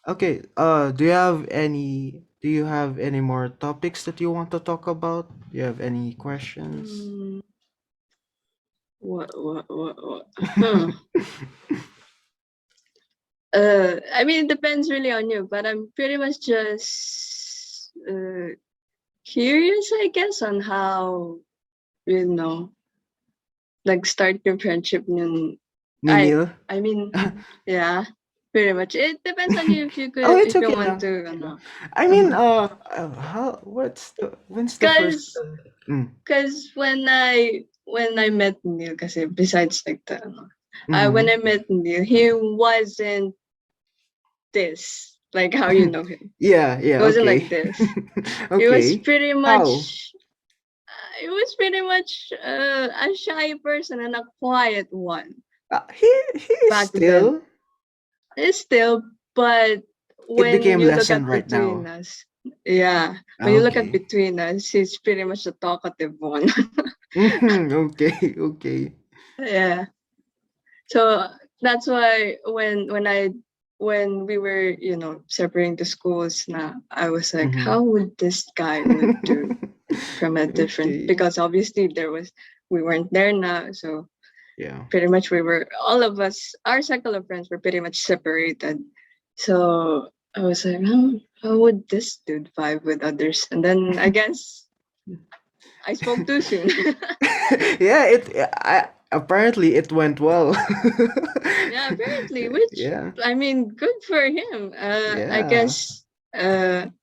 Okay. Do you have any more topics that you want to talk about? Do you have any questions? Mm, what? Huh. I mean, it depends really on you, but I'm pretty much just curious, I guess, on how you know, like start your friendship. I, Ninil? I mean, yeah, pretty much. It depends on you if you Oh, could, it's if you okay want lang. to, Okay lang. know. I mean, how? When's the first? Cause, Mm, cause when I met Neil, kasi besides like the, when mm-hmm. I met Neil, he wasn't this like how you know him. Yeah, It yeah, wasn't like okay. this. It was Okay. pretty How? much it was pretty much a shy person and a quiet one He is back then. still. It's still, but It when became you look lesson at right between now. us, yeah, when you look at Okay. between us, he's pretty much the talkative one. Mm-hmm. Okay, okay. Yeah. So that's why when we were separating the schools now, I was like, Mm-hmm. how would this guy would do from a different, Okay. because obviously we weren't there now, so Yeah. pretty much we were, all of us, our circle of friends were pretty much separated. So I was like, how would this dude vibe with others? And then I guess I spoke too soon. Yeah, apparently it went well. Yeah, apparently, which Yeah. I mean, good for him. I Yeah. guess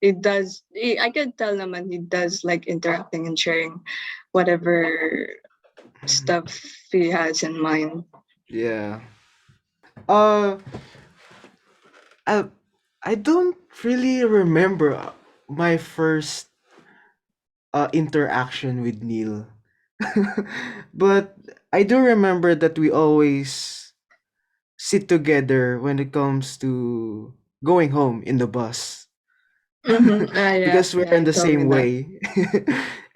it does. I can tell naman he does like interacting and sharing whatever stuff he has in mind. Yeah. Uh I I don't really remember my first interaction with Neil. But I do remember that we always sit together when it comes to going home in the bus. Yeah, Because we're yeah, in he the told me same that. way.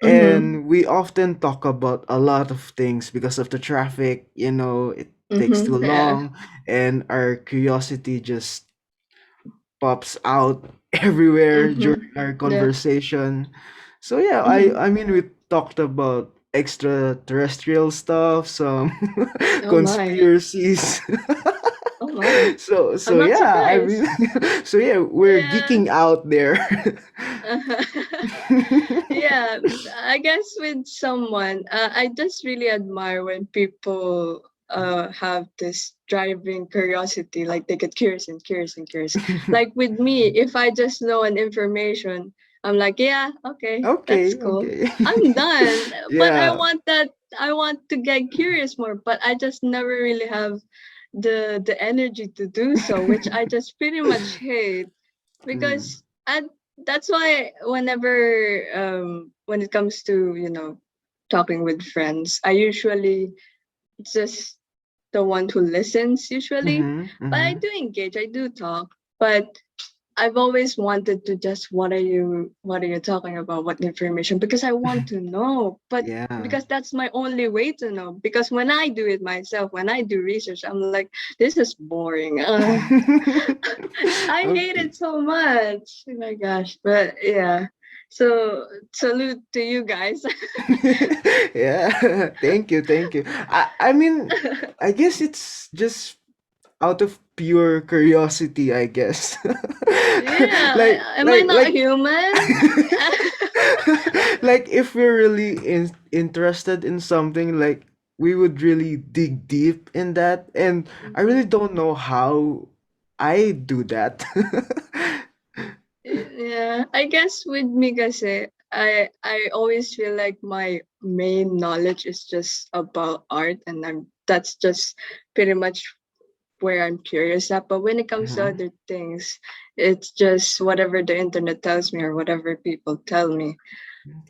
Mm-hmm. And we often talk about a lot of things because of the traffic, it takes too Yeah. long and our curiosity just pops out everywhere during Mm-hmm. our Yeah. conversation. So yeah, I Mm-hmm. I mean we talked about extraterrestrial stuff, some Oh my. conspiracies. Oh my. So I'm not yeah, I mean, surprised. so yeah, we're Yeah. geeking out there. Yeah, I guess with someone, I just really admire when people have this driving curiosity, like they get curious and curious and curious. Like with me, if I just know an information, I'm like, yeah, okay, that's Okay, cool. okay. I'm done. But I Yeah. want that. I want to get curious more, but I just never really have the energy to do so, which I just pretty much hate Mm, because that's why whenever when it comes to talking with friends, I usually just the one who listens usually, mhm, but I mhm. do engage, I do talk, but I've always wanted to just what are you talking about? What information? Because I want to know. But Yeah. because that's my only way to know. Because when I do it myself, when I do research, I'm like, this is boring. I hate Okay. it so much. Oh my gosh. But yeah. So salute to you guys. Yeah. Thank you, thank you. I mean, I guess it's just out of pure curiosity, I guess. Yeah. like Am I like not like human? like if we're really interested in something, like we would really dig deep in that, and I really Mhm. don't know how I do that. Yeah, I guess with me kasi, I always feel like my main knowledge is just about art and that's just pretty much where I'm curious at. But when it comes to Mhm. other things, it's just whatever the internet tells me or whatever people tell me.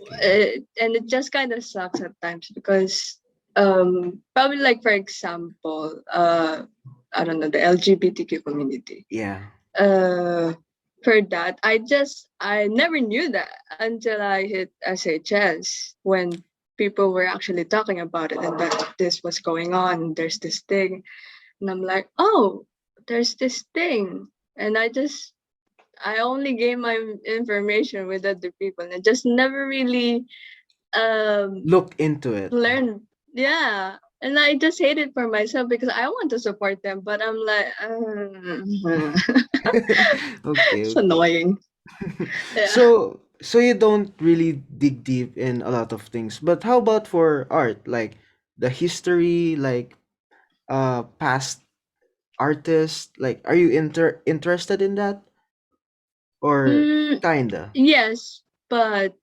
Okay. And it just kind of sucks at times because probably like for example, I don't know, the LGBTQ community Yeah. uh for that I never knew that until I hit SHS when people were actually talking about it and that this was going on, there's this thing, and I'm like, oh, there's this thing, and I just I only gain my information with other people and I just never really um Look into it. learn. Yeah. And I just hate it for myself because I want to support them, but I'm like, Okay, it's okay. annoying. Yeah. So you don't really dig deep in a lot of things. But how about for art? Like the history, like past artists, like are you interested in that or Mm, kinda? yes, but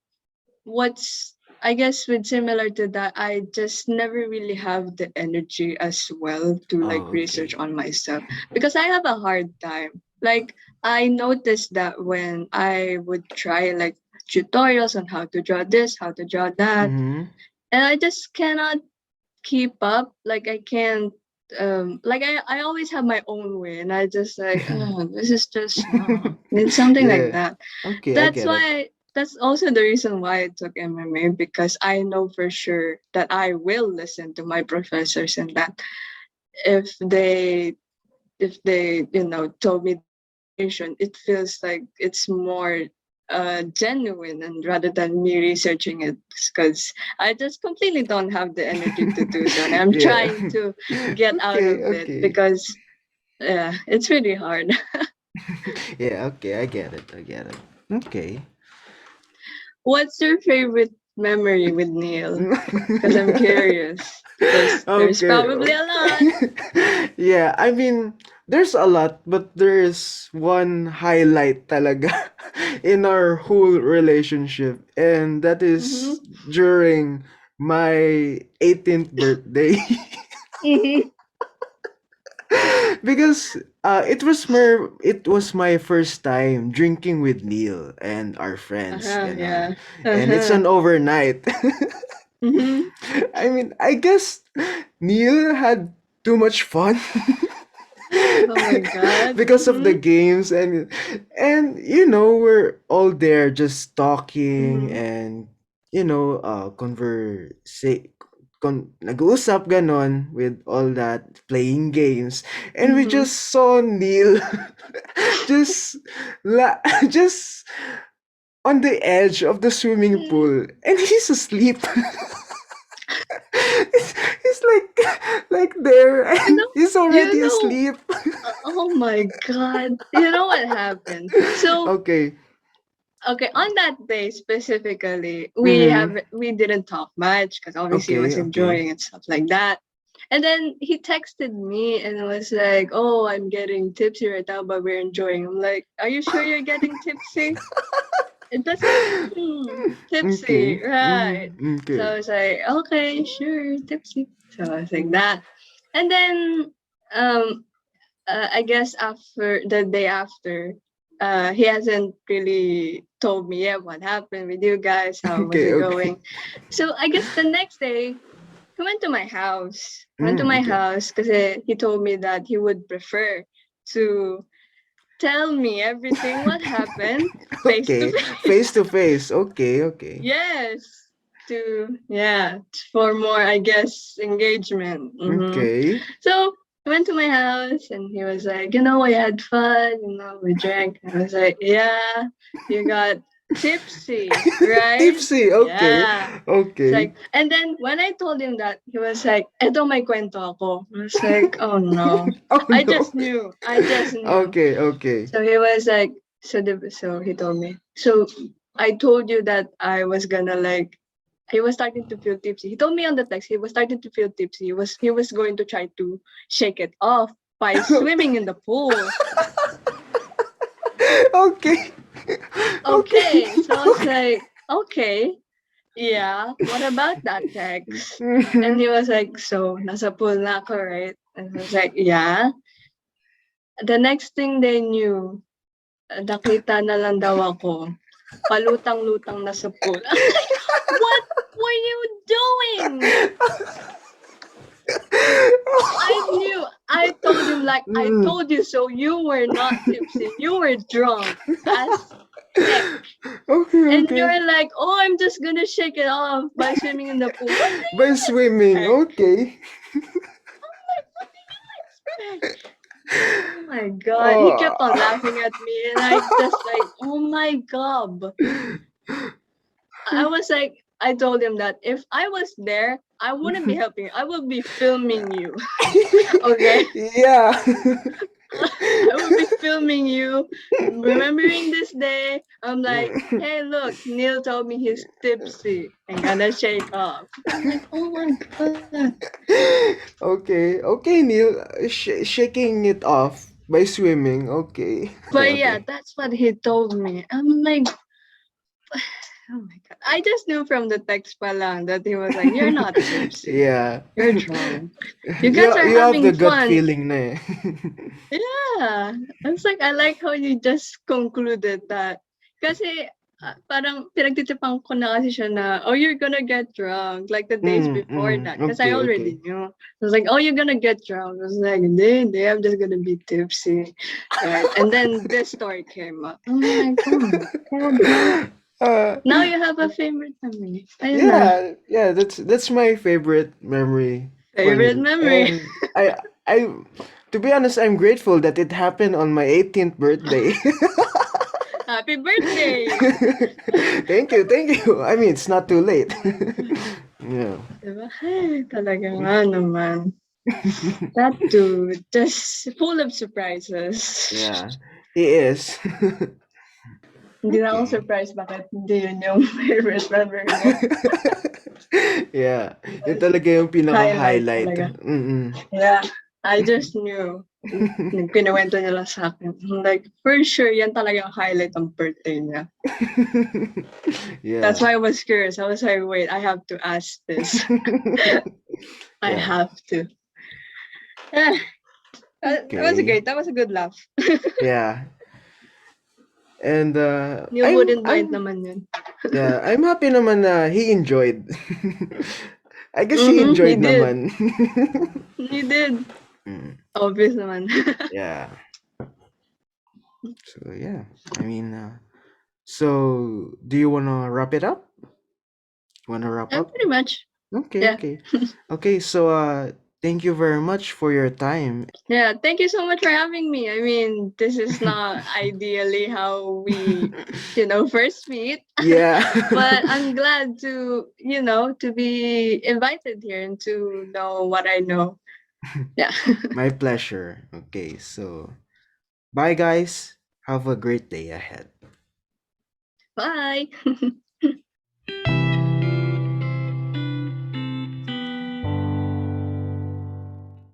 what's I guess with similar to that, I just never really have the energy as well to like Oh, research okay. on myself because I have a hard time. Like I noticed that when I would try like tutorials on how to draw this, how to draw that, Mm-hmm. and I just cannot keep up. Like I can't like I always have my own way and I just like oh this is just it's something like Yeah. that. Okay, I That's get it. why that's also the reason why I took MMA because I know for sure that I will listen to my professors and that if they told me the information it feels like it's more genuine and rather than me researching it because I just completely don't have the energy to do so and I'm Yeah. trying to get out Okay, of it okay. because yeah it's really hard. Yeah, okay, I get it. I get it. Okay. What's your favorite memory with Neil? Because I'm curious. There's Okay. probably a lot. Yeah, I mean, there's a lot, but there's one highlight talaga in our whole relationship, and that Mm-hmm. is during my 18th birthday. Mm-hmm. Because it was my first time drinking with Neil and our friends, Uh-huh, ganon. yeah. And it's Uh-huh. an overnight. Mm-hmm. I mean, I guess Neil had too much fun Oh my god. because of the Mm-hmm. games, and we're all there just talking Mm-hmm. and nag-uusap ganon with all that playing games, and we Mm-hmm. just saw Neil just just on the edge of the swimming pool and he's asleep. he's like there You and know, he's you already know, asleep. oh my god. You know what happened? So, Okay. okay, on that day specifically, Mm-hmm. we didn't talk much because obviously he Okay, was okay. enjoying and stuff like that. And then he texted me and was like, "Oh, I'm getting tipsy right now, but we're enjoying." I'm like, "Are you sure you're getting tipsy?" It doesn't tipsy, Okay. right? So Okay. I was like, "Okay, sure, tipsy." So I was like that, and then um I guess after the day after, he hasn't really told me yet what happened with you guys, how was Okay, it okay. going. So I guess the next day he went to my house. Went to my Okay. house because he told me that he would prefer to tell me everything what happened face to Okay. face. Face to face. Okay, okay. Yes, to yeah for more I guess engagement. Okay. So I went to my house and he was like, I had fun, we drank. I was like, yeah, you got tipsy, right? Tipsy. Okay. Yeah. It's Okay. like, and then when I told him that, he was like, eto may kwento ako. I was like, oh no. Oh I no. just knew. I just knew. Okay, okay. So he was like, so he told me, so I told you that I was gonna like he was starting to feel tipsy. He told me on the text he was starting to feel tipsy. He was going to try to shake it off by swimming in the pool. Okay. Okay. Okay, so I was Okay. like, okay, yeah. What about that text? And Mhm. he was like, so nasa pool na ako, right? And I was like, yeah. The next thing they knew, nakita na lang daw ako. Palutang-lutang na sa pool. I'm like, what were you doing? I knew. I told him like I Mm. told you so. You were not tipsy. You were drunk as heck. Okay, And okay. you're like, oh, I'm just gonna shake it off by swimming in the pool. What do By you swimming. expect? Okay. I'm like, what do you expect? Oh my god. He Oh. kept on laughing at me and I just like, oh my god. I was like, I told him that if I was there, I wouldn't be helping you. I would be filming you. Okay? Yeah. I would be filming you, remembering this day. I'm like, hey, look, Neil told me he's tipsy and gonna shake off. I'm like, oh my god. Okay, okay, Neil. Shaking it off by swimming. Okay, But yeah, okay. that's what he told me. I'm like, oh my god. I just knew from the text pa lang that he was like, you're not tipsy. Yeah. You're drunk. You you guys are you have the having gut fun. feeling na eh. Yeah. It's like, I like how you just concluded that. Kasi, parang pinagtitipan ko na kasi siya na, oh, you're gonna get drunk. Like the days before that. Because I Okay, already okay. knew. I was like, oh, you're gonna get drunk. I was like, hindi, I'm just gonna be tipsy. Right. And then this story came up. I'm like, oh my god. uh, Now you have a favorite memory. Ayun na. yeah, yeah, that's my favorite memory for Favorite Neil. memory. And I to be honest, I'm grateful that it happened on my 18th birthday. Happy birthday! Thank you, thank you. I mean, it's not too Oh late. my God. Yeah. Diba? Ay, talaga nga naman. That dude, just full of surprises. Yeah, he is. Hindi na ako Okay. surprised bakit hindi yun yung favorite memory mo. Yeah, yun That's talaga yung highlight pinaka-highlight. talaga. Mm-mm. Yeah, I just knew. Kinuwento niya lang sa akin. I'm like, for sure, yan talaga yung highlight ng birthday niya. That's Yeah. why I was curious. I was like, wait, I have to ask this. I Yeah. have to. Yeah, that was a Okay. great. That was a good laugh. Yeah. And You wouldn't mind I'm naman yun. yeah, I'm happy naman na he enjoyed. I guess he Mm-hmm, he enjoyed did. naman. He did. Mm, Obvious naman. yeah. So yeah. I mean so do you wanna wrap it up? Wanna wrap up? Pretty much. Okay, Yeah. okay. Okay, so thank you very much for your time. Yeah. Thank you so much for having me. I mean, this is not ideally how we, first meet. Yeah. But I'm glad to be invited here and to know what I know. Yeah. My pleasure. Okay, so bye guys. Have a great day ahead. Bye.